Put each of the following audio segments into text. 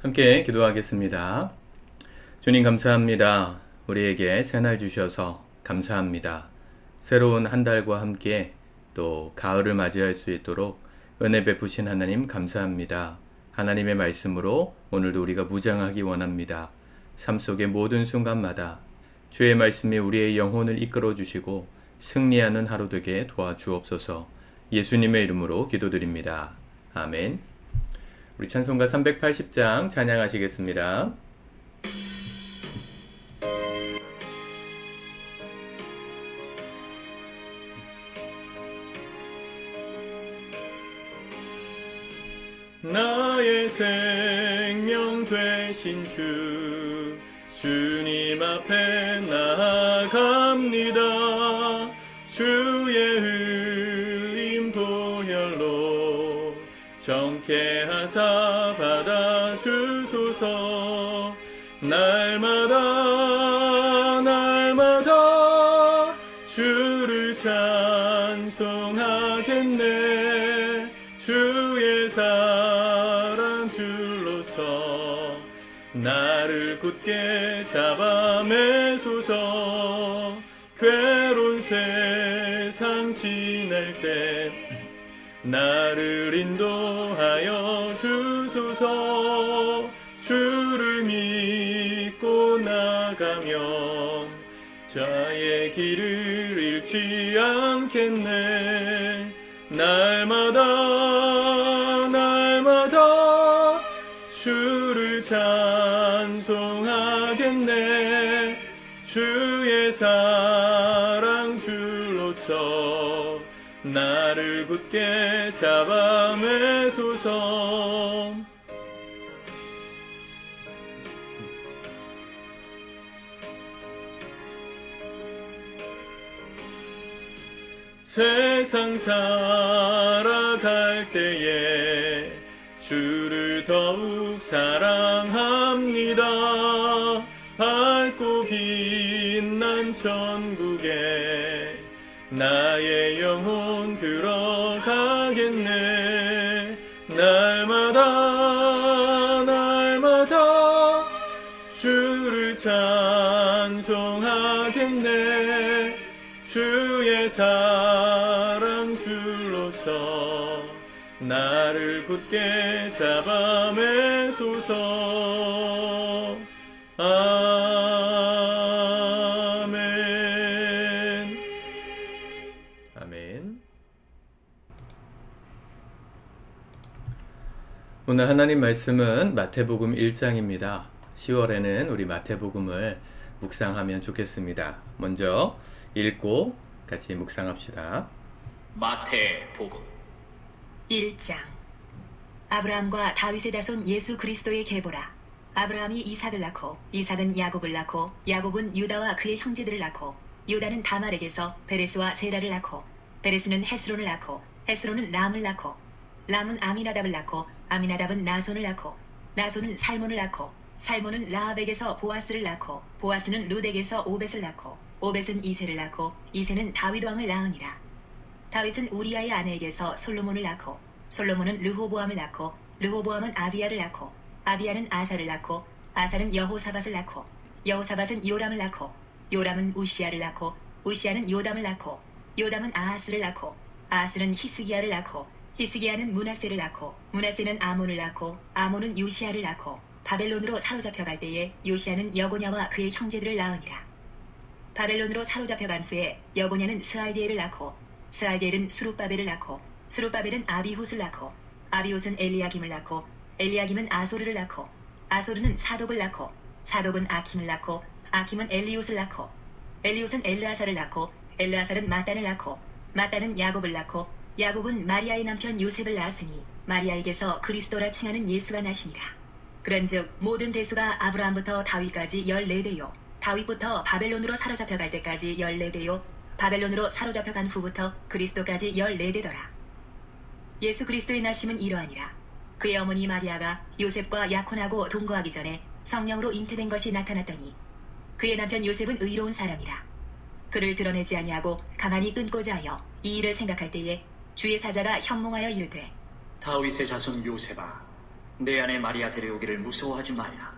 함께 기도하겠습니다. 주님 감사합니다. 우리에게 새날 주셔서 감사합니다. 새로운 한 달과 함께 또 가을을 맞이할 수 있도록 은혜 베푸신 하나님 감사합니다. 하나님의 말씀으로 오늘도 우리가 무장하기 원합니다. 삶 속의 모든 순간마다 주의 말씀이 우리의 영혼을 이끌어 주시고 승리하는 하루 되게 도와주옵소서. 예수님의 이름으로 기도드립니다. 아멘. 우리 찬송가 380장 찬양하시겠습니다. 나의 생명 되신 주, 주님 앞에 나아갑니다. 주의 흘린 보혈로 정케 하사 받아주소서. 날마다 주를 찬송하겠네. 주의 사랑 줄로서 나를 굳게 잡아매소서. 괴로운 세상 지낼 때 나를 인도하여 주소서. 주를 믿고 나가면 자의 길을 잃지 않겠네. 날마다 주를 찬송하겠네. 주의 사랑 줄로서 나를 굳게 잡아매소서. 세상 살아갈 때에 주를 더욱 사랑합니다. 밝고 빛난 천국에 나의 영혼 들어가겠네. 날마다 주를 찬송하겠네. 주의 사랑 줄로서 나를 굳게 잡아매소서. 아멘. 아멘. 오늘 하나님 말씀은 마태복음 1장입니다. 10월에는 우리 마태복음을 묵상하면 좋겠습니다. 먼저 읽고 같이 묵상합시다. 마태복음 1장. 아브라함과 다윗의 자손 예수 그리스도의 계보라. 아브라함이 이삭을 낳고 이삭은 야곱을 낳고 야곱은 유다와 그의 형제들을 낳고 유다는 다말에게서 베레스와 세라를 낳고 베레스는 헤스론을 낳고 헤스론은 람을 낳고 람은 아미나답을 낳고 아미나답은 나손을 낳고 나손은 살몬을 낳고 살몬은 라합에게서 보아스를 낳고 보아스는 룻에게서 오벳을 낳고 오벳은 이새를 낳고 이새는 다윗 왕을 낳으니라. 다윗은 우리아의 아내에게서 솔로몬을 낳고 솔로몬은 르호보암을 낳고 르호보암은 아비야를 낳고 아비야는 아사를 낳고 아사는 여호사밧을 낳고 여호사밧은 요람을 낳고 요람은 우시야를 낳고 우시야는 요담을 낳고 요담은 아하스를 낳고 아하스는 히스기야를 낳고 히스기야는 므낫세를 낳고 므낫세는 아몬을 낳고 아몬은 요시야를 낳고 바벨론으로 사로잡혀갈 때에 요시야는 여고냐와 그의 형제들을 낳으니라. 바벨론으로 사로잡혀간 후에 여고냐는 스알디엘을 낳고 스알디엘은 수룹바벨을 낳고 수룹바벨은 아비훗을 낳고 아비훗은 엘리야김을 낳고 엘리야김은 아소르를 낳고 아소르는 사독을 낳고 사독은 아킴을 낳고 아킴은 엘리웃을 낳고 엘리웃은 엘르아사를 낳고 엘르아살은 마단을 낳고 마단은 야곱을 낳고 야곱은 마리아의 남편 요셉을 낳았으니 마리아에게서 그리스도라 칭하는 예수가 나시니라. 그런즉 모든 대수가 아브라함부터 다윗까지 14대요 다윗부터 바벨론으로 사로잡혀갈 때까지 14대요 바벨론으로 사로잡혀간 후부터 그리스도까지 14대더라. 예수 그리스도의 나심은 이러하니라. 그의 어머니 마리아가 요셉과 약혼하고 동거하기 전에 성령으로 잉태된 것이 나타났더니 그의 남편 요셉은 의로운 사람이라. 그를 드러내지 아니하고 가만히 끊고자 하여 이 일을 생각할 때에 주의 사자가 현몽하여 이르되 다윗의 자손 요셉아, 내 아내 마리아 데려오기를 무서워하지 말라.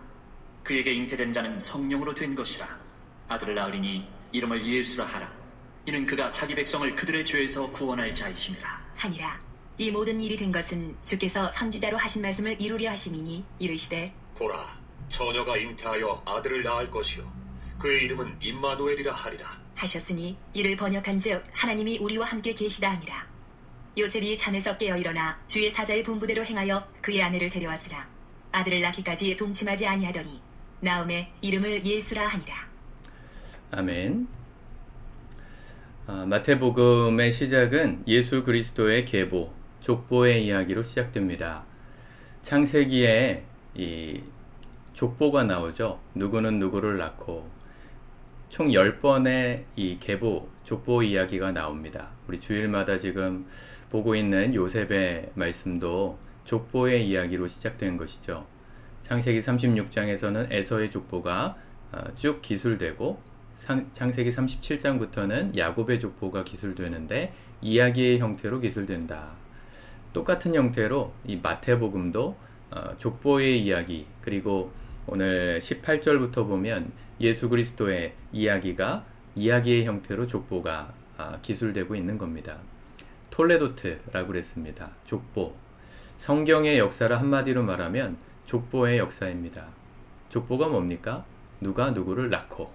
그에게 잉태된 자는 성령으로 된 것이라. 아들을 낳으리니 이름을 예수라 하라. 이는 그가 자기 백성을 그들의 죄에서 구원할 자이심이라. 하니라. 이 모든 일이 된 것은 주께서 선지자로 하신 말씀을 이루려 하심이니 이르시되 보라, 처녀가 잉태하여 아들을 낳을 것이요 그의 이름은 임마누엘이라 하리라. 하셨으니 이를 번역한즉 하나님이 우리와 함께 계시다 하니라. 요셉이 잠에서 깨어 일어나 주의 사자의 분부대로 행하여 그의 아내를 데려왔으나 아들을 낳기까지 동침하지 아니하더니 나음에 이름을 예수라 하니라. 아멘. 마태복음의 시작은 예수 그리스도의 계보, 족보의 이야기로 시작됩니다. 창세기에 이 족보가 나오죠. 누구는 누구를 낳고 총 10번의 이 계보, 족보 이야기가 나옵니다. 우리 주일마다 지금 보고 있는 요셉의 말씀도 족보의 이야기로 시작된 것이죠. 창세기 36장에서는 에서의 족보가 쭉 기술되고 창세기 37장부터는 야곱의 족보가 기술되는데 이야기의 형태로 기술된다. 똑같은 형태로 이 마태복음도 족보의 이야기, 그리고 오늘 18절부터 보면 예수 그리스도의 이야기가 이야기의 형태로 족보가 기술되고 있는 겁니다. 톨레도트라고 그랬습니다. 족보. 성경의 역사를 한마디로 말하면 족보의 역사입니다. 족보가 뭡니까? 누가 누구를 낳고.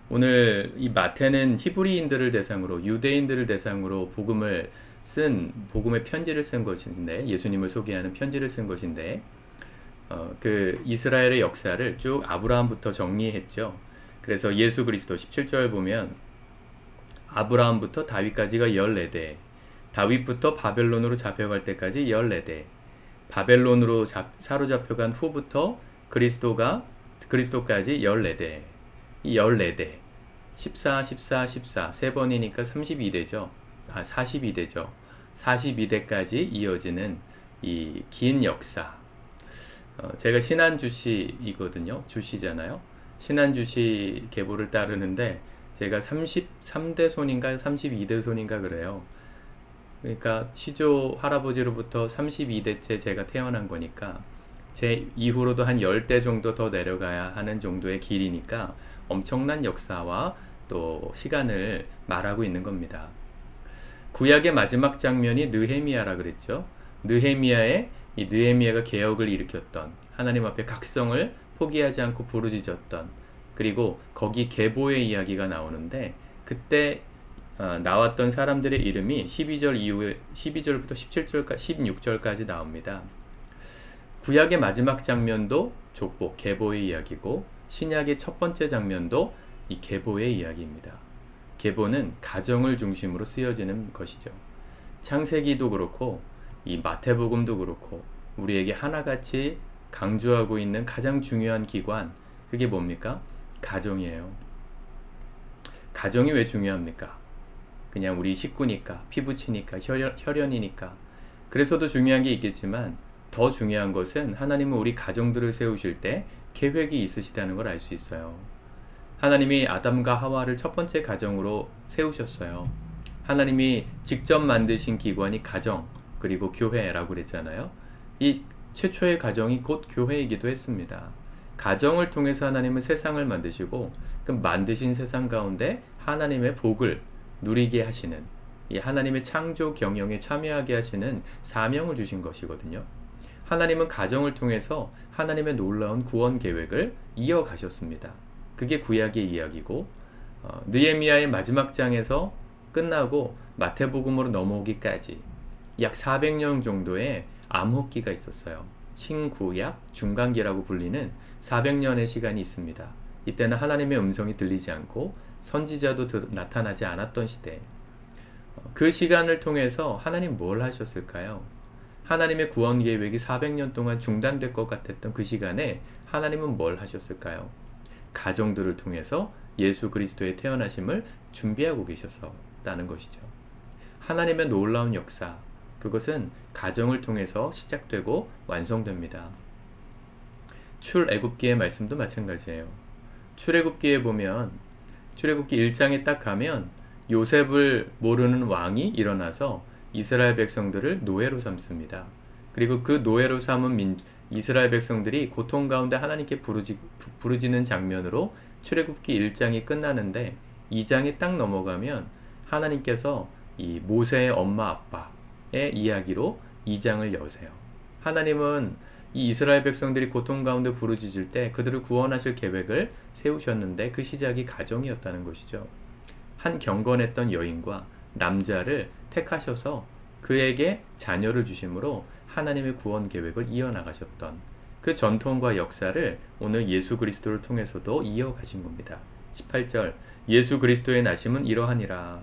오늘 이 마태는 히브리인들을 대상으로, 유대인들을 대상으로 복음의 편지를 쓴 것인데, 예수님을 소개하는 편지를 쓴 것인데, 그 이스라엘의 역사를 쭉 아브라함부터 정리했죠. 그래서 예수 그리스도 17절 보면 아브라함부터 다윗까지가 14대, 다윗부터 바벨론으로 잡혀갈 때까지 14대, 바벨론으로 사로잡혀간 후부터 그리스도까지 14대, 이 14대, 14, 14, 14, 3번이니까 32대죠. 42대죠. 42대까지 이어지는 이 긴 역사. 제가 신한주시이거든요. 주시잖아요. 신한주시 계보를 따르는데 제가 33대 손인가 32대 손인가 그래요. 그러니까 시조 할아버지로부터 32대째 제가 태어난 거니까 제 이후로도 한 10대 정도 더 내려가야 하는 정도의 길이니까 엄청난 역사와 또 시간을 말하고 있는 겁니다. 구약의 마지막 장면이 느헤미야라 그랬죠. 느헤미야가 개혁을 일으켰던, 하나님 앞에 각성을 포기하지 않고 부르짖었던, 그리고 거기 계보의 이야기가 나오는데 그때 나왔던 사람들의 이름이 12절 이후에 12절부터 16절까지 나옵니다. 구약의 마지막 장면도 족보, 계보의 이야기고 신약의 첫 번째 장면도 이 계보의 이야기입니다. 계보는 가정을 중심으로 쓰여지는 것이죠. 창세기도 그렇고 이 마태복음도 그렇고 우리에게 하나같이 강조하고 있는 가장 중요한 기관, 그게 뭡니까? 가정이에요. 가정이 왜 중요합니까? 그냥 우리 식구니까, 피부치니까, 혈연이니까. 그래서도 중요한 게 있겠지만 더 중요한 것은 하나님은 우리 가정들을 세우실 때 계획이 있으시다는 걸 알 수 있어요. 하나님이 아담과 하와를 첫 번째 가정으로 세우셨어요. 하나님이 직접 만드신 기관이 가정, 그리고 교회라고 그랬잖아요. 이 최초의 가정이 곧 교회이기도 했습니다. 가정을 통해서 하나님은 세상을 만드시고 그 만드신 세상 가운데 하나님의 복을 누리게 하시는, 이 하나님의 창조 경영에 참여하게 하시는 사명을 주신 것이거든요. 하나님은 가정을 통해서 하나님의 놀라운 구원 계획을 이어가셨습니다. 그게 구약의 이야기고, 느헤미야의 마지막 장에서 끝나고 마태복음으로 넘어오기까지 약 400년 정도의 암흑기가 있었어요. 신구약 중간기라고 불리는 400년의 시간이 있습니다. 이때는 하나님의 음성이 들리지 않고 선지자도 나타나지 않았던 시대. 그 시간을 통해서 하나님 뭘 하셨을까요? 하나님의 구원 계획이 400년 동안 중단될 것 같았던 그 시간에 하나님은 뭘 하셨을까요? 가정들을 통해서 예수 그리스도의 태어나심을 준비하고 계셨다는 것이죠. 하나님의 놀라운 역사, 그것은 가정을 통해서 시작되고 완성됩니다. 출애굽기의 말씀도 마찬가지예요. 출애굽기에 보면, 출애굽기 1장에 딱 가면 요셉을 모르는 왕이 일어나서 이스라엘 백성들을 노예로 삼습니다. 그리고 그 노예로 삼은 이스라엘 백성들이 고통 가운데 하나님께 부르짖는 장면으로 출애굽기 1장이 끝나는데 2장이 딱 넘어가면 하나님께서 이 모세의 엄마 아빠의 이야기로 2장을 여세요. 하나님은 이 이스라엘 백성들이 고통 가운데 부르짖을 때 그들을 구원하실 계획을 세우셨는데 그 시작이 가정이었다는 것이죠. 한 경건했던 여인과 남자를 택하셔서 그에게 자녀를 주심으로 하나님의 구원 계획을 이어나가셨던 그 전통과 역사를 오늘 예수 그리스도를 통해서도 이어가신 겁니다. 18절 예수 그리스도의 나심은 이러하니라.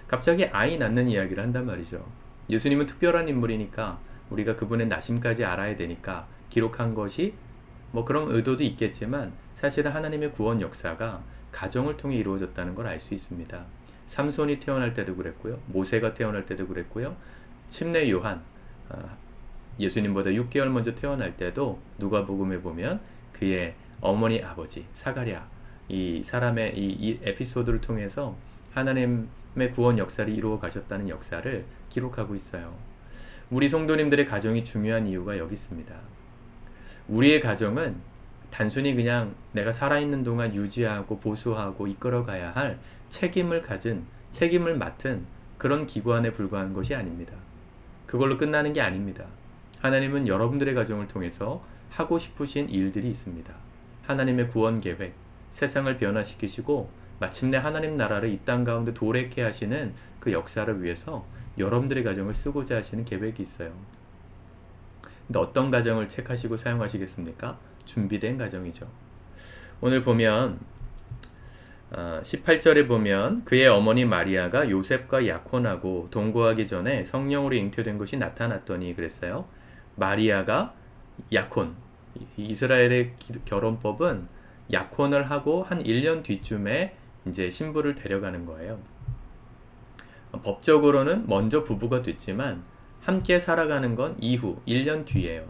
갑자기 아이 낳는 이야기를 한단 말이죠. 예수님은 특별한 인물이니까 우리가 그분의 나심까지 알아야 되니까 기록한 것이 뭐 그런 의도도 있겠지만 사실은 하나님의 구원 역사가 가정을 통해 이루어졌다는 걸 알 수 있습니다. 삼손이 태어날 때도 그랬고요. 모세가 태어날 때도 그랬고요. 침례 요한 예수님보다 6개월 먼저 태어날 때도 누가복음에 보면 그의 어머니 아버지 사가랴 이 사람의 이 에피소드를 통해서 하나님의 구원 역사를 이루어 가셨다는 역사를 기록하고 있어요. 우리 성도님들의 가정이 중요한 이유가 여기 있습니다. 우리의 가정은 단순히 그냥 내가 살아있는 동안 유지하고 보수하고 이끌어가야 할 책임을 맡은 그런 기관에 불과한 것이 아닙니다. 그걸로 끝나는 게 아닙니다. 하나님은 여러분들의 가정을 통해서 하고 싶으신 일들이 있습니다. 하나님의 구원 계획, 세상을 변화시키시고 마침내 하나님 나라를 이 땅 가운데 도래케 하시는 그 역사를 위해서 여러분들의 가정을 쓰고자 하시는 계획이 있어요. 근데 어떤 가정을 택하시고 사용하시겠습니까? 준비된 가정이죠. 오늘 보면 18절에 보면 그의 어머니 마리아가 요셉과 약혼하고 동거하기 전에 성령으로 잉태된 것이 나타났더니 그랬어요. 마리아가 약혼, 이스라엘의 결혼법은 약혼을 하고 한 1년 뒤쯤에 이제 신부를 데려가는 거예요. 법적으로는 먼저 부부가 됐지만 함께 살아가는 건 이후 1년 뒤예요.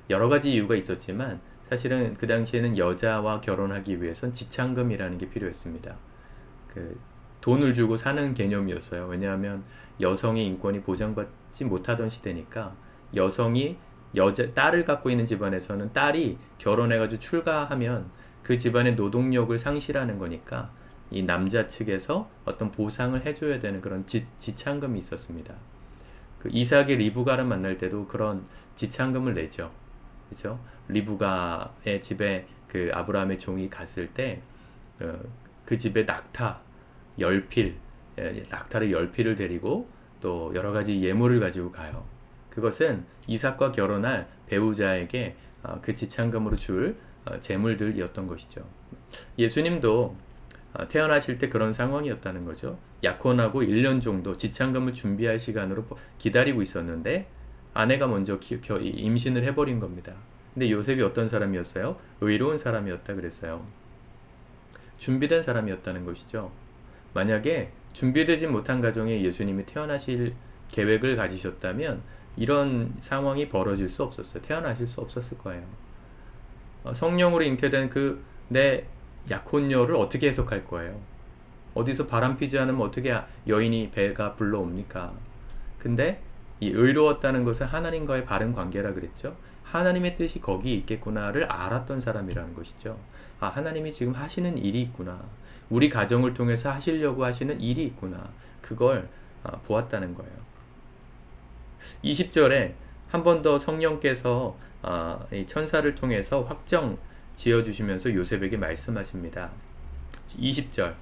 여러 가지 이유가 있었지만 사실은 그 당시에는 여자와 결혼하기 위해선 지참금이라는 게 필요했습니다. 그 돈을 주고 사는 개념이었어요. 왜냐하면 여성의 인권이 보장받지 못하던 시대니까 여성이 딸을 갖고 있는 집안에서는 딸이 결혼해가지고 출가하면 그 집안의 노동력을 상실하는 거니까 이 남자 측에서 어떤 보상을 해줘야 되는 그런 지참금이 있었습니다. 그 이삭의 리브가를 만날 때도 그런 지참금을 내죠. 그렇죠? 리브가의 집에 그 아브라함의 종이 갔을 때 그 집에 낙타를 10필을 데리고 또 여러 가지 예물을 가지고 가요. 그것은 이삭과 결혼할 배우자에게 그 지참금으로 줄 재물들이었던 것이죠. 예수님도 태어나실 때 그런 상황이었다는 거죠. 약혼하고 1년 정도 지참금을 준비할 시간으로 기다리고 있었는데 아내가 먼저 임신을 해버린 겁니다. 근데 요셉이 어떤 사람이었어요? 의로운 사람이었다 그랬어요. 준비된 사람이었다는 것이죠. 만약에 준비되지 못한 가정에 예수님이 태어나실 계획을 가지셨다면 이런 상황이 벌어질 수 없었어요. 태어나실 수 없었을 거예요. 성령으로 잉태된 그 내 약혼녀를 어떻게 해석할 거예요? 어디서 바람피지 않으면 어떻게 여인이 배가 불러옵니까? 근데 이 의로웠다는 것은 하나님과의 바른 관계라 그랬죠. 하나님의 뜻이 거기 있겠구나를 알았던 사람이라는 것이죠. 하나님이 지금 하시는 일이 있구나. 우리 가정을 통해서 하시려고 하시는 일이 있구나. 그걸 보았다는 거예요. 20절에 한 번 더 성령께서 이 천사를 통해서 확정 지어주시면서 요셉에게 말씀하십니다. 20절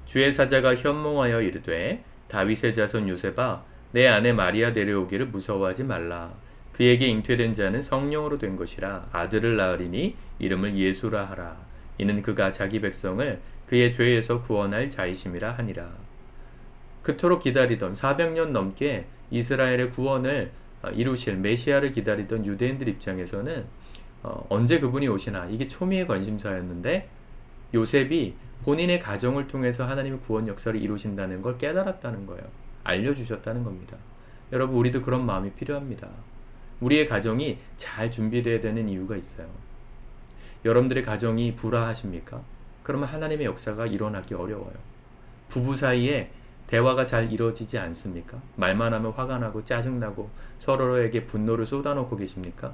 주의 사자가 현몽하여 이르되 다윗의 자손 요셉아 내 아내 마리아 데려오기를 무서워하지 말라. 그에게 잉태된 자는 성령으로 된 것이라 아들을 낳으리니 이름을 예수라 하라. 이는 그가 자기 백성을 그의 죄에서 구원할 자이심이라 하니라. 그토록 기다리던 400년 넘게 이스라엘의 구원을 이루실 메시아를 기다리던 유대인들 입장에서는 언제 그분이 오시나 이게 초미의 관심사였는데 요셉이 본인의 가정을 통해서 하나님의 구원 역사를 이루신다는 걸 깨달았다는 거예요. 알려주셨다는 겁니다. 여러분 우리도 그런 마음이 필요합니다. 우리의 가정이 잘 준비되어야 되는 이유가 있어요. 여러분들의 가정이 불화하십니까? 그러면 하나님의 역사가 일어나기 어려워요. 부부 사이에 대화가 잘 이루어지지 않습니까? 말만 하면 화가 나고 짜증나고 서로에게 분노를 쏟아놓고 계십니까?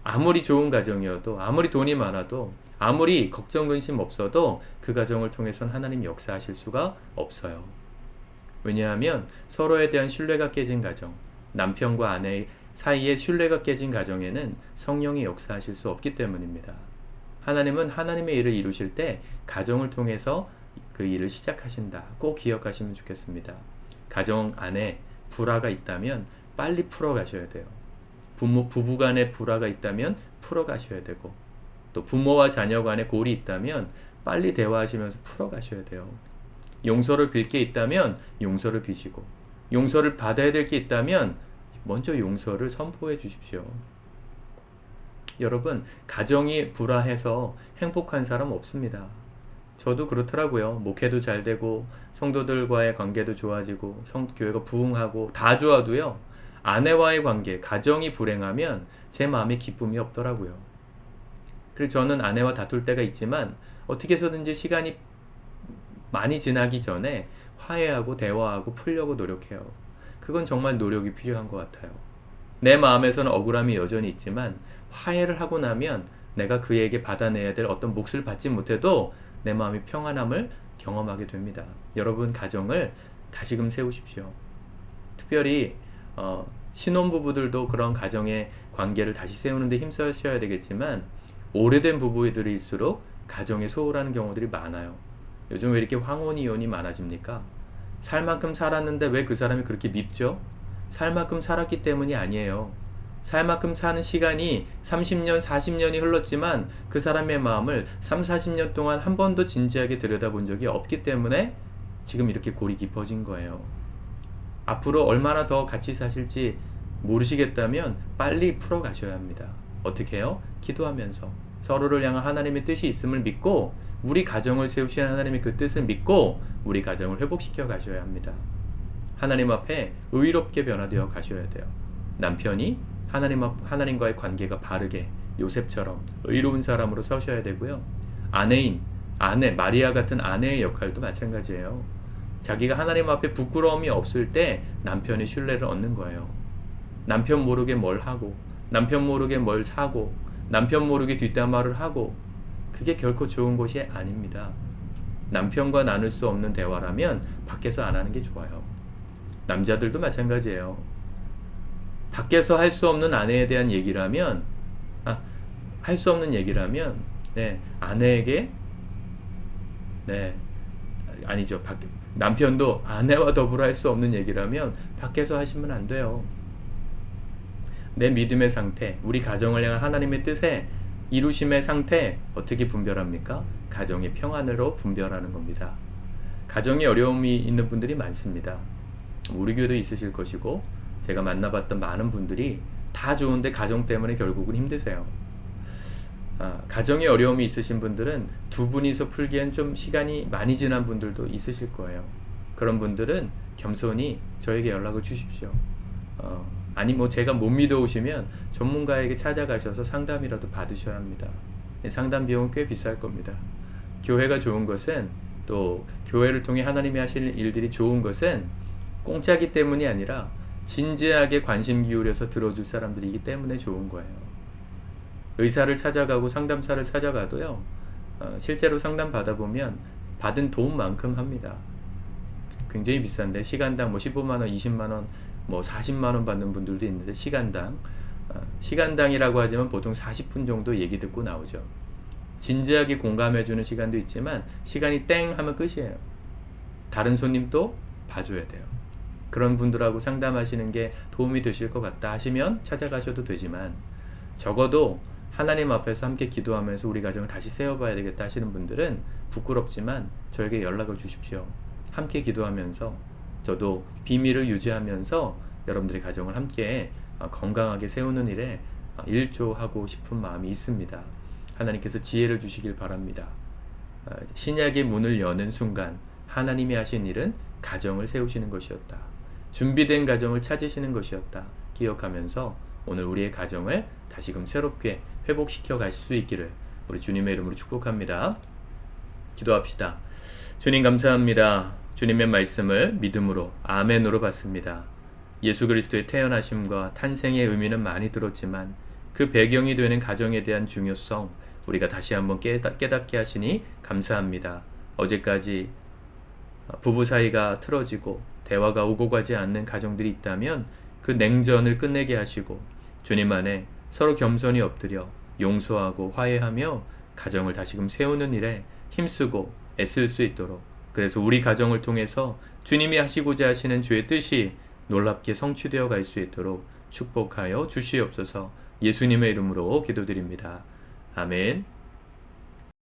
아무리 좋은 가정이어도, 아무리 돈이 많아도, 아무리 걱정 근심 없어도 그 가정을 통해서는 하나님이 역사하실 수가 없어요. 왜냐하면 서로에 대한 신뢰가 깨진 가정, 남편과 아내 사이에 신뢰가 깨진 가정에는 성령이 역사하실 수 없기 때문입니다. 하나님은 하나님의 일을 이루실 때 가정을 통해서 그 일을 시작하신다. 꼭 기억하시면 좋겠습니다. 가정 안에 불화가 있다면 빨리 풀어가셔야 돼요. 부부 간에 불화가 있다면 풀어가셔야 되고, 또 부모와 자녀 간에 골이 있다면 빨리 대화하시면서 풀어가셔야 돼요. 용서를 빌 게 있다면 용서를 비시고, 용서를 받아야 될 게 있다면 먼저 용서를 선포해 주십시오. 여러분, 가정이 불화해서 행복한 사람 없습니다. 저도 그렇더라고요. 목회도 잘 되고 성도들과의 관계도 좋아지고 교회가 부흥하고 다 좋아도요, 아내와의 관계, 가정이 불행하면 제 마음에 기쁨이 없더라고요. 그리고 저는 아내와 다툴 때가 있지만 어떻게 해서든지 시간이 많이 지나기 전에 화해하고 대화하고 풀려고 노력해요. 그건 정말 노력이 필요한 것 같아요. 내 마음에서는 억울함이 여전히 있지만 화해를 하고 나면 내가 그에게 받아내야 될 어떤 몫을 받지 못해도 내 마음이 평안함을 경험하게 됩니다. 여러분, 가정을 다시금 세우십시오. 특별히 신혼부부들도 그런 가정의 관계를 다시 세우는데 힘써셔야 되겠지만, 오래된 부부들일수록 가정에 소홀하는 경우들이 많아요. 요즘 왜 이렇게 황혼이혼이 많아집니까? 살 만큼 살았는데 왜 그 사람이 그렇게 밉죠? 살 만큼 살았기 때문이 아니에요. 살 만큼 사는 시간이 30년, 40년이 흘렀지만 그 사람의 마음을 3, 40년 동안 한 번도 진지하게 들여다본 적이 없기 때문에 지금 이렇게 골이 깊어진 거예요. 앞으로 얼마나 더 같이 사실지 모르시겠다면 빨리 풀어가셔야 합니다. 어떻게 해요? 기도하면서 서로를 향한 하나님의 뜻이 있음을 믿고, 우리 가정을 세우시는 하나님의 그 뜻을 믿고 우리 가정을 회복시켜 가셔야 합니다. 하나님 앞에 의롭게 변화되어 가셔야 돼요. 남편이 하나님과의 관계가 바르게 요셉처럼 의로운 사람으로 서셔야 되고요. 아내, 마리아 같은 아내의 역할도 마찬가지예요. 자기가 하나님 앞에 부끄러움이 없을 때 남편의 신뢰를 얻는 거예요. 남편 모르게 뭘 하고, 남편 모르게 뭘 사고, 남편 모르게 뒷담화를 하고, 그게 결코 좋은 것이 아닙니다. 남편과 나눌 수 없는 대화라면 밖에서 안 하는 게 좋아요. 남자들도 마찬가지예요. 밖에서 할 수 없는 아내에 대한 얘기라면, 할 수 없는 얘기라면, 아내에게, 아니죠. 남편도 아내와 더불어 할 수 없는 얘기라면 밖에서 하시면 안 돼요. 내 믿음의 상태, 우리 가정을 향한 하나님의 뜻에 이루심의 상태 어떻게 분별합니까? 가정의 평안으로 분별하는 겁니다. 가정에 어려움이 있는 분들이 많습니다. 우리 교회도 있으실 것이고, 제가 만나봤던 많은 분들이 다 좋은데 가정 때문에 결국은 힘드세요. 가정에 어려움이 있으신 분들은 두 분이서 풀기엔 좀 시간이 많이 지난 분들도 있으실 거예요. 그런 분들은 겸손히 저에게 연락을 주십시오. 아니 제가 못 믿어오시면 전문가에게 찾아가셔서 상담이라도 받으셔야 합니다. 상담 비용은 꽤 비쌀 겁니다. 교회가 좋은 것은, 또 교회를 통해 하나님이 하실 일들이 좋은 것은 공짜기 때문이 아니라 진지하게 관심 기울여서 들어줄 사람들이기 때문에 좋은 거예요. 의사를 찾아가고 상담사를 찾아가도요, 실제로 상담 받아보면 받은 돈만큼 합니다. 굉장히 비싼데 시간당 15만원, 20만원, 40만원 받는 분들도 있는데, 시간당이라고 하지만 보통 40분 정도 얘기 듣고 나오죠. 진지하게 공감해주는 시간도 있지만 시간이 땡 하면 끝이에요. 다른 손님도 봐줘야 돼요. 그런 분들하고 상담하시는 게 도움이 되실 것 같다 하시면 찾아가셔도 되지만, 적어도 하나님 앞에서 함께 기도하면서 우리 가정을 다시 세워봐야 되겠다 하시는 분들은 부끄럽지만 저에게 연락을 주십시오. 함께 기도하면서 저도 비밀을 유지하면서 여러분들의 가정을 함께 건강하게 세우는 일에 일조하고 싶은 마음이 있습니다. 하나님께서 지혜를 주시길 바랍니다. 신약의 문을 여는 순간 하나님이 하신 일은 가정을 세우시는 것이었다. 준비된 가정을 찾으시는 것이었다. 기억하면서 오늘 우리의 가정을 다시금 새롭게 회복시켜 가실 수 있기를 우리 주님의 이름으로 축복합니다. 기도합시다. 주님 감사합니다. 주님의 말씀을 믿음으로 아멘으로 받습니다. 예수 그리스도의 태어나심과 탄생의 의미는 많이 들었지만 그 배경이 되는 가정에 대한 중요성 우리가 다시 한번 깨닫게 하시니 감사합니다. 어제까지 부부 사이가 틀어지고 대화가 오고 가지 않는 가정들이 있다면 그 냉전을 끝내게 하시고 주님 안에 서로 겸손히 엎드려 용서하고 화해하며 가정을 다시금 세우는 일에 힘쓰고 애쓸 수 있도록, 그래서 우리 가정을 통해서 주님이 하시고자 하시는 주의 뜻이 놀랍게 성취되어 갈 수 있도록 축복하여 주시옵소서. 예수님의 이름으로 기도드립니다. 아멘.